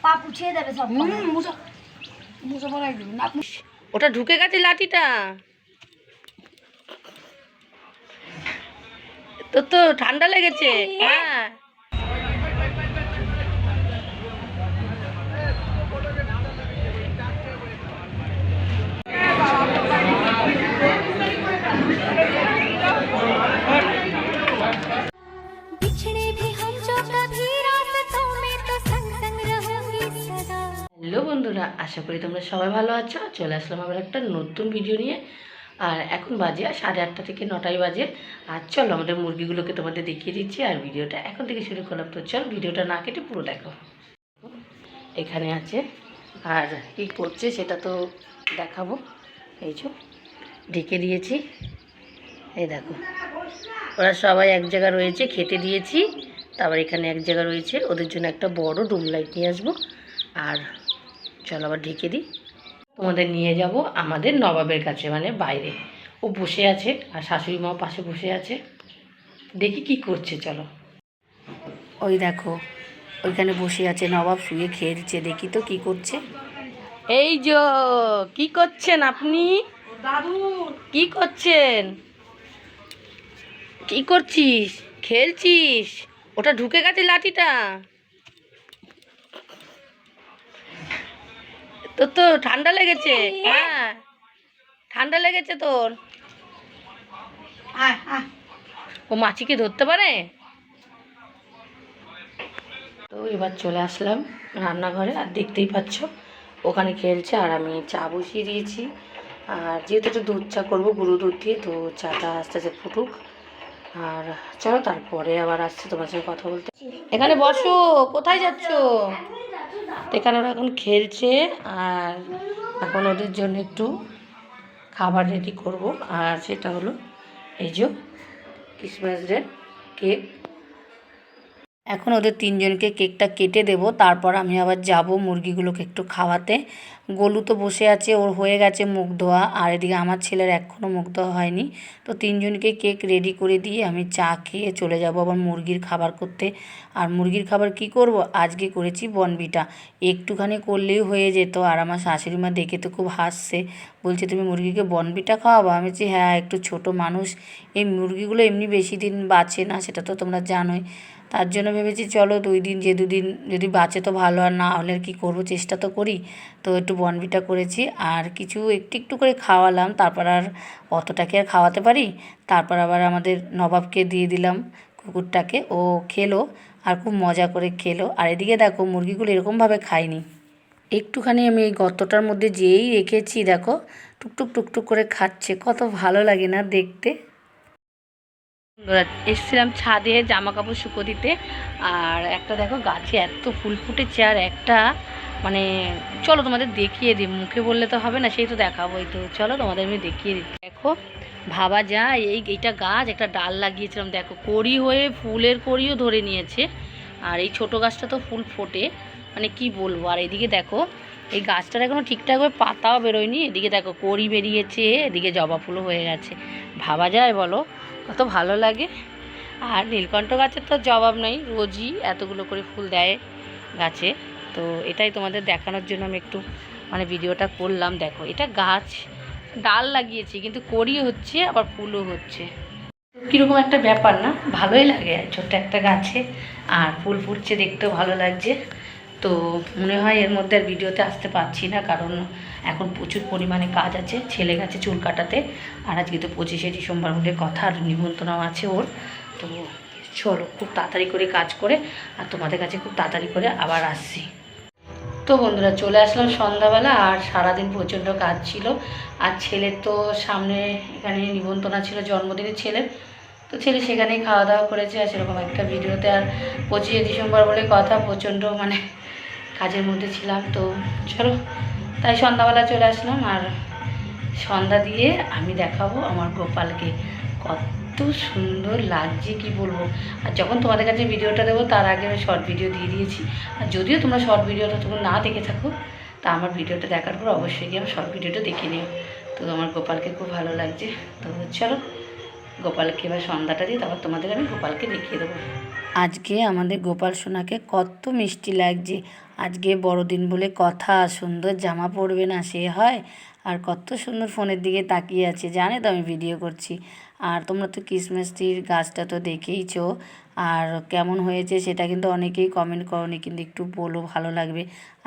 পা পুছিয়ে দেবে সব। মুসা মুসা পড়াই দেবে না। ওটা ঢুকে গেছে লাঠিটা। তোর তো ঠান্ডা লেগেছে। হ্যাঁ হ্যালো বন্ধুরা, আশা করি তোমরা সবাই ভালো আছো। চলে আসলাম আবার একটা নতুন ভিডিও নিয়ে। আর এখন বাজে 8:30 থেকে 9টাই বাজে। আর চলো আমাদের মুরগিগুলোকে তোমাদের দেখিয়ে দিচ্ছি। আর ভিডিওটা এখন থেকে শুরু করলাম। তো চল ভিডিওটা না কেটে পুরো দেখো। এখানে আছে আর কী করছে সেটা তো দেখাবো। এই যে ঢেকে দিয়েছি, এই দেখো ওরা সবাই এক জায়গায় রয়েছে, খেতে দিয়েছি। তারপর এখানে এক জায়গায় রয়েছে, ওদের জন্য একটা বড় ডুম লাইট নিয়ে আসবো। আর চলো আবার ঢেকে দিই। তোমাদের নিয়ে যাব আমাদের নবাবের কাছে, মানে বাইরে। ও বসে আছে আর শাশুড়ি মাও পাশে বসে আছে, দেখি কি করছে। চলো, ওই দেখো ওইখানে বসে আছে নবাব, শুয়ে খেলছে। দেখি তো কি করছে। এই যে কি করছেন আপনি? দাদু কি করছেন? কি করছিস? খেলছিস? ওটা ঢুকে গেছে লাঠিটা। তোর তো ঠান্ডা লেগেছে। হ্যাঁ ঠান্ডা লেগেছে তোর। ও মাছিকে ধরতে পারে। তো এবার চলে আসলাম রান্নাঘরে। আর দেখতেই পাচ্ছ ওখানে খেলছে আর আমি চা বসিয়ে দিয়েছি। আর যেহেতু একটু দুধ চা করবো গুঁড়ো দুধ দিয়ে, তো চাটা আস্তে আস্তে ফুটুক। আর চলো তারপরে আবার আসছে তোমার সঙ্গে কথা বলতে। এখানে বসো, কোথায় যাচ্ছ? তো এখানে ওরা এখন খেলছে আর এখন ওদের জন্য একটু খাবার রেডি করব। আর সেটা হলো এই যে ক্রিসমাস ডে কেক। এখন ওদের তিনজনকে কেকটা কেটে দেব, তারপর আমি আবার যাব মুরগিগুলোকে একটু খাওয়াতে। গোলু তো বসে আছে, ওর হয়ে গেছে মুখ ধোয়া। আর এদিকে আমার ছেলের এখনও মুখ ধোয়া হয়নি। তো তিনজনকে কেক রেডি করে দিয়ে আমি চা খেয়ে চলে যাব আবার মুরগির খাবার করতে। আর মুরগির খাবার কি করব, আজকে করেছি বনবিটা। একটুখানি করলেই হয়ে যেত। আর আমার শাশুড়ি মা দেখে তো খুব হাসছে, বলছে তুমি মুরগিকে বনবিটা খাওয়াবো? আমি বলছি হ্যাঁ, একটু ছোট মানুষ, এই মুরগিগুলো এমনি বেশি দিন বাঁচে না, সেটা তো তোমরা জানোই। তার জন্য ভেবেছি চলো 2 দিন, যে 2 দিন যদি বাঁচে তো ভালো, আর না হলে কি করবো, চেষ্টা তো করি। তো একটু বনবিটা করেছি আর কিছু একটু একটু করে খাওয়ালাম। তারপর আর অতটাকে আর খাওয়াতে পারি। তারপর আবার আমাদের নবাবকে দিয়ে দিলাম, কুকুরটাকে। ও খেলো আর খুব মজা করে খেলো। আর এদিকে দেখো মুরগিগুলো এরকমভাবে খায়নি। একটুখানি আমি এই গর্তটার মধ্যে যেই রেখেছি, দেখো টুকটুক টুকটুক করে খাচ্ছে। কত ভালো লাগে না দেখতে। এসেছিলাম ছাদে জামা কাপড় শুকো দিতে। আর একটা দেখো গাছে এত ফুল ফুটেছে, আর একটা মানে চলো তোমাদের দেখিয়ে দিই। মুখে বললে তো হবে না, সেই তো দেখাবোই। তো চলো তোমাদের আমি দেখিয়ে দিই। দেখো ভাবা যায় এইটা গাছ, একটা ডাল লাগিয়েছিলাম, দেখো কড়ি হয়ে ফুলের কড়িও ধরে নিয়েছে। আর এই ছোট গাছটা তো ফুল ফোটে, মানে কি বলবো। আর এদিকে দেখো এই গাছটার এখনও ঠিকঠাকভাবে পাতাও বেরোয়নি। এদিকে দেখো কড়ি বেরিয়েছে, এদিকে জবা ফুলও হয়ে গেছে। ভাবা যায় বলো, কত ভালো লাগে। আর নীলকণ্ঠ গাছের তো জবাব নেই, রোজই এতগুলো করে ফুল দেয় গাছে। তো এটাই তোমাদের দেখানোর জন্য আমি একটু মানে ভিডিওটা করলাম। দেখো এটা গাছ, ডাল লাগিয়েছি কিন্তু কড়ি হচ্ছে আবার ফুলও হচ্ছে। কীরকম একটা ব্যাপার না, ভালোই লাগে ছোট্ট একটা গাছে আর ফুল ফুটছে, দেখতেও ভালো লাগছে। তো মনে হয় এর মধ্যে আর ভিডিওতে আসতে পারছি না, কারণ এখন প্রচুর পরিমাণে কাজ আছে। ছেলে গেছে চুল কাটাতে, আর আজকে তো 25শে ডিসেম্বর বলে কথা, আর নিমন্ত্রণ আছে ওর। তো চলো খুব তাড়াতাড়ি করে কাজ করে আর তোমাদের কাছে খুব তাড়াতাড়ি করে আবার আসছি। তো বন্ধুরা চলে আসলাম সন্ধ্যাবেলা। আর সারাদিন প্রচণ্ড কাজ ছিল। আর ছেলের তো সামনে এখানে নিমন্ত্রণ ছিল জন্মদিনের ছেলের, তো ছেলে সেখানেই খাওয়া দাওয়া করেছে। আর সেরকম একটা ভিডিওতে আর 25শে ডিসেম্বর বলে কথা, প্রচণ্ড মানে কাজের মধ্যে ছিলাম। তো চলো তাই সন্ধ্যাবেলা চলে আসলাম। আর সন্ধ্যা দিয়ে আমি দেখাবো আমার গোপালকে, কত সুন্দর লাগছে কি বলবো। আর যখন তোমাদের কাছে ভিডিওটা দেবো তার আগে আমি শর্ট ভিডিও দিয়ে দিয়েছি। আর যদিও তোমরা শর্ট ভিডিওটা তোমরা না দেখে থাকো, তা আমার ভিডিওটা দেখার পর অবশ্যই গিয়ে আমার শর্ট ভিডিওটা দেখে নিও। তো আমার গোপালকে খুব ভালো লাগছে। তো চলো গোপালকে এবার সন্ধ্যাটা দিয়ে তারপর তোমাদের আমি গোপালকে দেখিয়ে দেবো। আজকে আমাদের গোপাল সোনাকে কত মিষ্টি লাগছে। আজকে বড়দিন বলে কথা, সুন্দর জামা পরবে না সে হয়? আর কত সুন্দর ফোনের দিকে তাকিয়ে আছে, জানে তো আমি ভিডিও করছি। আর তোমরা তো ক্রিসমাস ট্রির গাছটা তো দেখেইছো, আর কেমন হয়েছে সেটা কিন্তু অনেকেই কমেন্ট করনি, কিন্তু একটু বলো, ভালো লাগবে।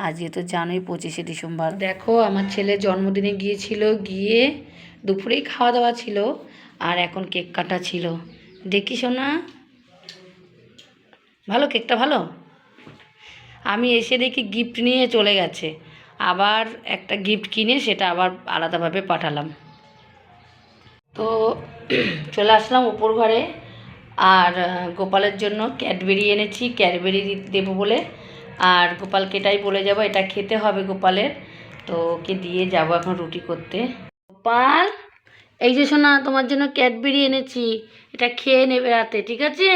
আজকে তো জানোই 25শে ডিসেম্বর। দেখো আমার ছেলে জন্মদিনে গিয়েছিল, গিয়ে দুপুরেই খাওয়া দাওয়া ছিল, আর এখন কেক কাটা ছিল। দেখি শোনা, ভালো কেকটা ভালো? আমি এসে দেখি গিফট নিয়ে চলে গেছে, আবার একটা গিফট কিনে সেটা আবার আলাদাভাবে পাঠালাম। তো চলে আসলাম উপর ঘরে, আর গোপালের জন্য ক্যাডবেরি এনেছি, ক্যাডবেরি দেবো বলে। আর গোপালকে এটাই বলে যাব, এটা খেতে হবে গোপালের, তো ওকে দিয়ে যাব এখন রুটি করতে। গোপাল, এই যে শোনা, তোমার জন্য ক্যাডবেরি এনেছি, এটা খেয়ে নেবে রাতে, ঠিক আছে?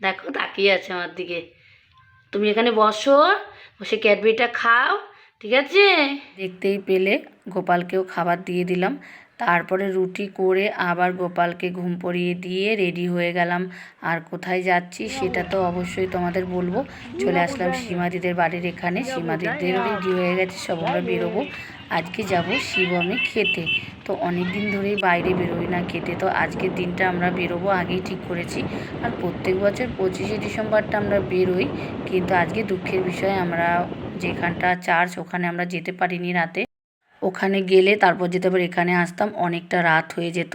দেখো তাকিয়ে আছে আমার দিকে। তুমি এখানে বসো, বসে ক্যাডবেরিটা খাও, ঠিক আছে? দেখতেই পেলে গোপালকেও খাবার দিয়ে দিলাম, তারপরে রুটি করে আবার গোপালকে ঘুম পড়িয়ে দিয়ে রেডি হয়ে গেলাম। আর কোথায় যাচ্ছি সেটা তো অবশ্যই তোমাদের বলবো। চলে আসলাম সীমাদিদের বাড়ির এখানে, সীমাদিদেরও রেডি হয়ে গেছে, সব আমরা বেরোবো। আজকে যাব শিবমে খেতে, তো অনেক দিন ধরেই বাইরে বেরোই না খেতে, তো আজকের দিনটা আমরা বেরোবো আগেই ঠিক করেছি। আর প্রত্যেক বছর 25শে ডিসেম্বরটা আমরা বেরোই, কিন্তু আজকে দুঃখের বিষয় আমরা যেখানটা চার্চ ওখানে আমরা যেতে পারিনি রাতে। ওখানে গেলে তারপর যেতে আবার এখানে আসতাম, অনেকটা রাত হয়ে যেত,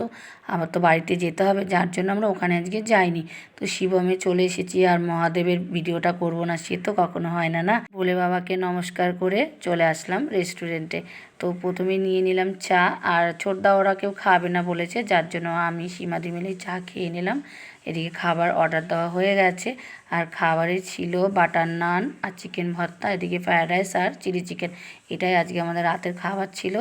আবার তো বাড়িতে যেতে হবে, যার জন্য আমরা ওখানে আজকে যাইনি। তো শিবমে চলে এসেছি, আর মহাদেবের ভিডিওটা করব না সে তো কখনো হয় না, না বলে বাবাকে নমস্কার করে চলে আসলাম রেস্টুরেন্টে। তো প্রথমে নিয়ে নিলাম চা, আর ছোটদা ওরা কেউ খাবে না বলেছে, যার জন্য আমি সীমাদি মিলে চা খেয়ে নিলাম। এদিকে খাবার অর্ডার দেওয়া হয়ে গেছে, আর খাবারে ছিল বাটার নান আর চিকেন ভর্তা, এদিকে ফ্রায়েড রাইস আর চিলি চিকেন। এটাই আজকে আমাদের রাতের খাবার ছিল।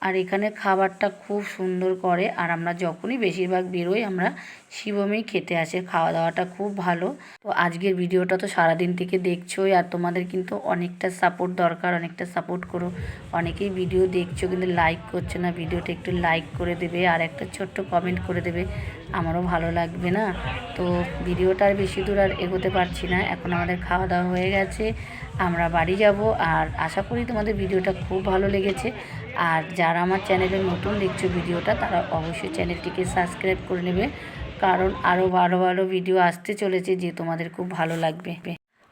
আর এখানে খাবারটা খুব সুন্দর করে, আর আমরা যখনই বেশিরভাগ বেরোই আমরা শিবমেই খেতে আসে, খাওয়া দাওয়াটা খুব ভালো। তো আজকের ভিডিওটা তো সারাদিন থেকে দেখছোই, আর তোমাদের কিন্তু অনেকটা সাপোর্ট দরকার, অনেকটা সাপোর্ট করো। অনেকেই ভিডিও দেখছো কিন্তু লাইক করছো না, ভিডিওটা একটু লাইক করে দেবে আর একটা ছোট্ট কমেন্ট করে দেবে, আমারও ভালো লাগবে না? তো ভিডিওটা আর বেশি দূর আর এগোতে পারছি না, এখন আমাদের খাওয়া দাওয়া হয়ে গেছে, আমরা বাড়ি যাব। আর আশা করি তোমাদের ভিডিওটা খুব ভালো লেগেছে। আর যারা আমার চ্যানেলে নতুন দেখছো ভিডিওটা, তারা অবশ্যই চ্যানেলটিকে সাবস্ক্রাইব করে নেবে, কারণ আরও ভালো ভালো ভিডিও আসতে চলেছে যে তোমাদের খুব ভালো লাগবে।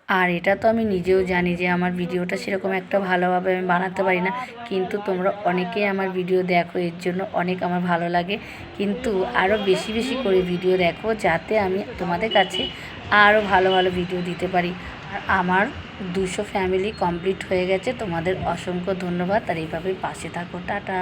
আর এটা তো আমি নিজেও জানি যে আমার ভিডিওটা সেরকম একটা ভালোভাবে আমি বানাতে পারি না, কিন্তু তোমরা অনেকেই আমার ভিডিও দেখো, এর জন্য অনেক আমার ভালো লাগে। কিন্তু আরও বেশি বেশি করে ভিডিও দেখো, যাতে আমি তোমাদের কাছে আরও ভালো ভালো ভিডিও দিতে পারি। আর আমার 200 ফ্যামিলি কমপ্লিট হয়ে গেছে, তোমাদের অসংখ্য ধন্যবাদ, আর এইভাবে পাশে থাকো, টাটা।